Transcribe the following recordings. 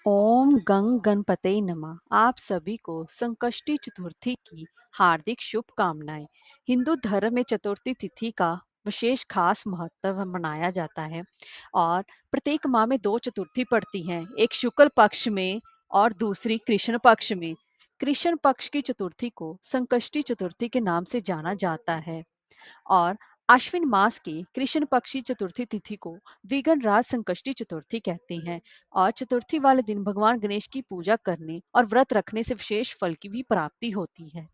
ओम गंग गणपते नमः। आप सभी को संकष्टी चतुर्थी की हार्दिक शुभकामनाएं। हिंदू धर्म में चतुर्थी तिथि का विशेष खास महत्व मनाया जाता है और प्रत्येक माह में दो चतुर्थी पड़ती हैं, एक शुक्ल पक्ष में और दूसरी कृष्ण पक्ष में। कृष्ण पक्ष की चतुर्थी को संकष्टी चतुर्थी के नाम से जाना जाता है और आश्विन मास की कृष्ण पक्षी चतुर्थी तिथि को विघ्न राज संकष्टी चतुर्थी कहते हैं। और चतुर्थी वाले दिन भगवान गणेश की पूजा करने और व्रत रखने से विशेष फल की भी प्राप्ति होती है।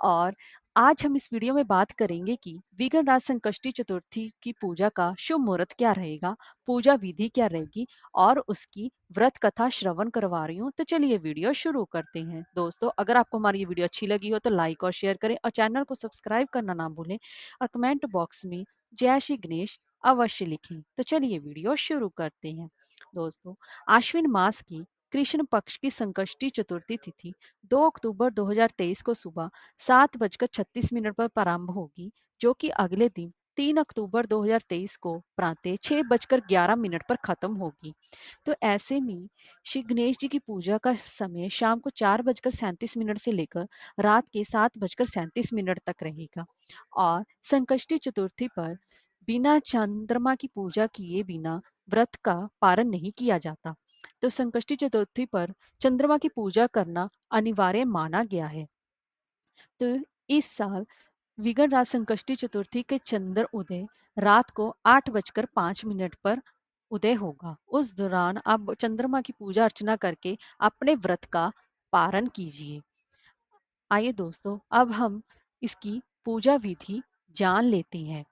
और आज हम इस वीडियो में बात करेंगे कि विघ्न राज संकष्टी चतुर्थी की पूजा का शुभ मुहूर्त क्या रहेगा, पूजा विधि क्या रहेगी और उसकी व्रत कथा श्रवण करवा रही हूँ। तो चलिए वीडियो शुरू करते हैं। दोस्तों, अगर आपको हमारी ये वीडियो अच्छी लगी हो तो लाइक और शेयर करें और चैनल को सब्सक्राइब करना ना भूलें और कमेंट बॉक्स में जय श्री गणेश अवश्य लिखें। तो चलिए वीडियो शुरू करते हैं। दोस्तों, आश्विन मास की कृष्ण पक्ष की संकष्टी चतुर्थी तिथि 2 अक्टूबर 2023 को सुबह 7:36 पर प्रारंभ होगी, जो कि अगले दिन 3 अक्टूबर 2023 को प्रातः 6:11 पर खत्म होगी। तो ऐसे में श्री गणेश जी की पूजा का समय शाम को 4:37 से लेकर रात के 7:37 तक रहेगा। और संकष्टी चतुर्थी पर बिना चंद्रमा की पूजा किए बिना व्रत का पारण नहीं किया जाता। तो संकष्टी चतुर्थी पर चंद्रमा की पूजा करना अनिवार्य माना गया है। तो इस साल विगन राज संकष्टी चतुर्थी के चंद्र उदय रात को 8:05 पर उदय होगा। उस दौरान आप चंद्रमा की पूजा अर्चना करके अपने व्रत का पारण कीजिए। आइए दोस्तों, अब हम इसकी पूजा विधि जान लेते हैं।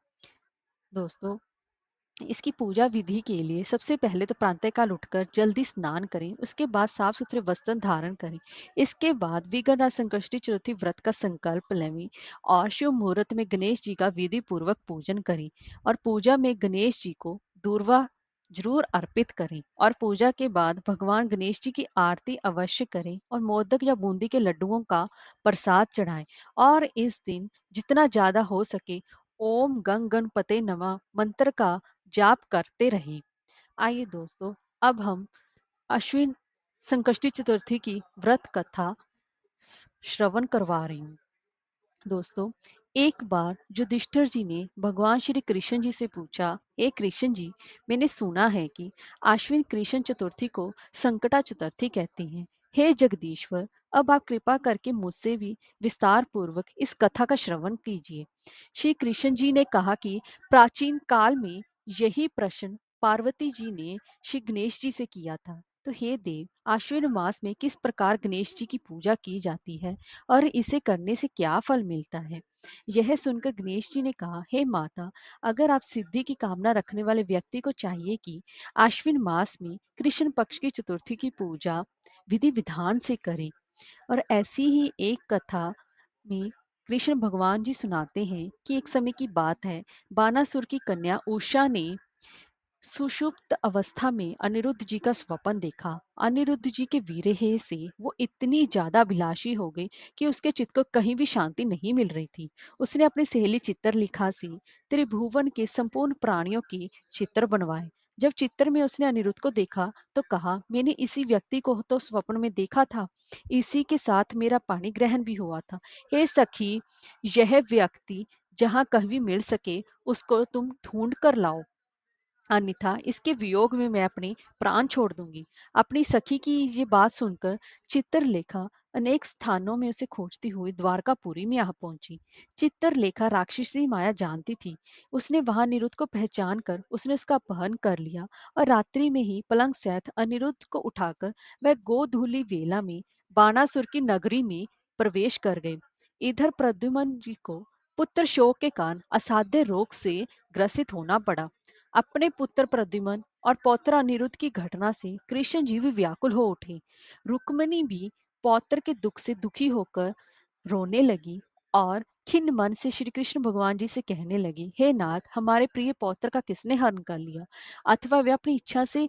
दोस्तों, इसकी पूजा विधि के लिए सबसे पहले तो प्रातःकाल उठकर जल्दी स्नान करें, उसके बाद साफ सुथरे वस्त्र धारण करें। इसके बाद विघ्न संकष्टी चतुर्थी व्रत का संकल्प लें और शुभ मुहूर्त में गणेश जी का विधि पूर्वक पूजन करें और पूजा में गणेश जी को दूर्वा जरूर अर्पित करें और पूजा के बाद भगवान गणेश जी की आरती अवश्य करें और मोदक या बूंदी के लड्डुओं का प्रसाद चढ़ाएं। और इस दिन जितना ज्यादा हो सके ओम गंग गणपते नमः मंत्र का जाप करते रहें। आइए दोस्तों, अब हम अश्विन संकष्टी चतुर्थी की व्रत कथा श्रवण करवा रही हूँ। दोस्तों, एक बार युधिष्ठिर जी ने भगवान श्री कृष्ण जी से पूछा, हे कृष्ण जी, मैंने सुना है कि आश्विन कृष्ण चतुर्थी को संकटा चतुर्थी कहते हैं। हे जगदीश्वर, अब आप कृपा करके मुझसे भी विस्तार पूर्वक इस कथा का श्रवण कीजिए। श्री कृष्ण जी ने कहा कि प्राचीन काल में यही प्रश्न पार्वती जी ने श्री गणेश जी से किया था। तो हे देव, आश्विन मास में किस प्रकार गणेश जी की पूजा की जाती है और इसे करने से क्या फल मिलता है? यह सुनकर गणेश जी ने कहा, हे माता, अगर आप सिद्धि की कामना रखने वाले व्यक्ति को चाहिए कि आश्विन मास में कृष्ण पक्ष की चतुर्थी की पूजा विधि विधान से करें। और ऐसी ही एक कथा में कृष्ण भगवान जी सुनाते हैं कि एक समय की बात है, बानासुर की कन्या उषा ने सुषुप्त अवस्था में अनिरुद्ध जी का स्वप्न देखा। अनिरुद्ध जी के विरह से वो इतनी ज्यादा अभिलाषी हो गई कि उसके चित्त को कहीं भी शांति नहीं मिल रही थी। उसने अपनी सहेली चित्रलिखा से त्रिभुवन के संपूर्ण प्राणियों के चित्र बनवाए। जब चित्र में उसने अनिरुद्ध को देखा तो कहा, मैंने इसी व्यक्ति को तो स्वप्न में देखा था, इसी के साथ मेरा पानी ग्रहण भी हुआ था। हे सखी, यह व्यक्ति जहाँ कहीं भी मिल सके उसको तुम ढूंढ कर लाओ, अन्यथा इसके वियोग में मैं अपने प्राण छोड़ दूंगी। अपनी सखी की ये बात सुनकर चित्रलेखा अनेक स्थानों में उसे खोजती हुई द्वारकापुरी में आ पहुंची। चित्रलेखा राक्षसी माया जानती थी। उसने वहां अनिरुद्ध को पहचान कर उसने उसका अपहरण कर लिया और रात्रि में ही पलंग सहित अनिरुद्ध को उठाकर वह गोधूली वेला में बाणासुर की नगरी में प्रवेश कर गए। इधर प्रद्युम्न जी को पुत्र शोक के कारण असाध्य रोग से ग्रसित होना पड़ा। अपने पुत्र प्रद्युम्न और पौत्र अनिरुद्ध की घटना से कृष्ण जी भी व्याकुल हो उठे। रुक्मिणी भी पौत्र के दुख से दुखी होकर रोने लगी और खिन्न मन से श्री कृष्ण भगवान जी से कहने लगी, हे नाथ, हमारे प्रिय पौत्र का किसने हरण कर लिया, अथवा वह अपनी इच्छा से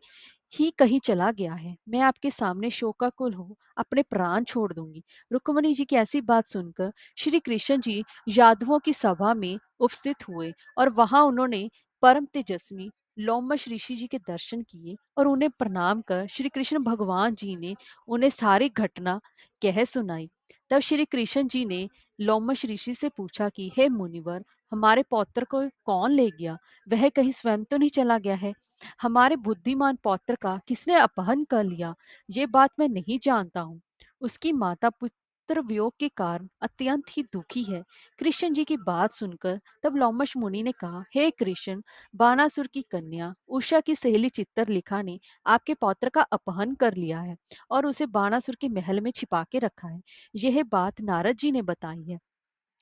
ही कहीं चला गया है। मैं आपके सामने शोकाकुल हो अपने प्राण छोड़ दूंगी। रुक्मिणी जी की ऐसी बात सुनकर श्री कृष्ण जी यादवों की सभा में उपस्थित हुए और वहां उन्होंने परम तेजस्वी लोमश ऋषि जी के दर्शन किए और उन्हें प्रणाम कर श्री कृष्ण भगवान जी ने उन्हें सारी घटना कह सुनाई। तब श्री कृष्ण जी ने लोमश ऋषि से पूछा कि हे मुनिवर, हमारे पौत्र को कौन ले गया? वह कहीं स्वयं तो नहीं चला गया है? हमारे बुद्धिमान पौत्र का किसने अपहरण कर लिया? ये बात मैं नहीं जानता हूँ। उसकी माता पुत्र वियोग के कारण अत्यंत ही दुखी है। कृष्ण जी की बात सुनकर तब लोमश मुनि ने कहा, हे कृष्ण, बानासुर की कन्या उषा की सहेली चित्रलेखा ने आपके पौत्र का अपहरण कर लिया है और उसे बानासुर के महल में छिपा के रखा है। यह बात नारद जी ने बताई है।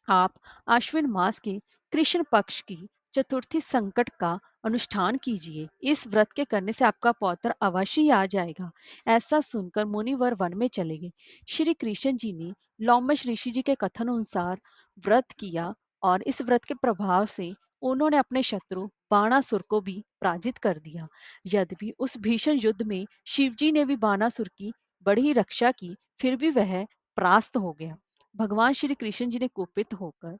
आप आश्विन मास के कृष्ण पक्ष की चतुर्थी संकट का अनुष्ठान कीजिए। इस व्रत के करने से आपका पौत्र अवश्य ही आ जाएगा। ऐसा सुनकर मुनिवर वन में चले गए। श्री कृष्ण जी ने लोमश ऋषि जी के कथन अनुसार व्रत किया और इस व्रत के प्रभाव से उन्होंने अपने शत्रु बाणासुर को भी पराजित कर दिया। यद्यपि उस भीषण युद्ध में शिवजी ने भी बाणासुर की बड़ी रक्षा की, फिर भी वह परास्त हो गया। भगवान श्री कृष्ण जी ने कुपित होकर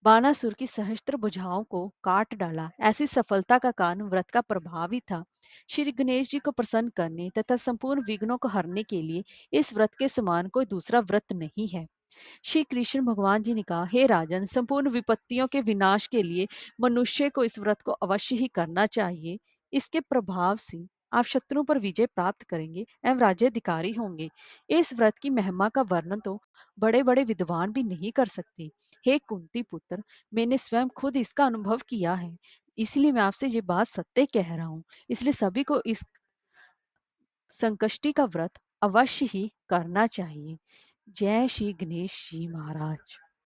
बानासुर की सहस्त्र भुजाओं को काट डाला। ऐसी सफलता का कारण व्रत का प्रभाव ही था। श्री गणेश जी को प्रसन्न करने तथा संपूर्ण विघ्नों को हरने के लिए इस व्रत के समान कोई दूसरा व्रत नहीं है। श्री कृष्ण भगवान जी ने कहा, हे राजन, संपूर्ण विपत्तियों के विनाश के लिए मनुष्य को इस व्रत को अवश्य ही करना चाहिए। इसके प्रभाव से आप शत्रुओं पर विजय प्राप्त करेंगे एवं राज्याधिकारी होंगे। इस व्रत की महिमा का वर्णन तो बड़े बड़े विद्वान भी नहीं कर सकते। हे कुंती पुत्र, मैंने स्वयं खुद इसका अनुभव किया है, इसलिए मैं आपसे ये बात सत्य कह रहा हूँ। इसलिए सभी को इस संकष्टी का व्रत अवश्य ही करना चाहिए। जय श्री गणेश जी महाराज।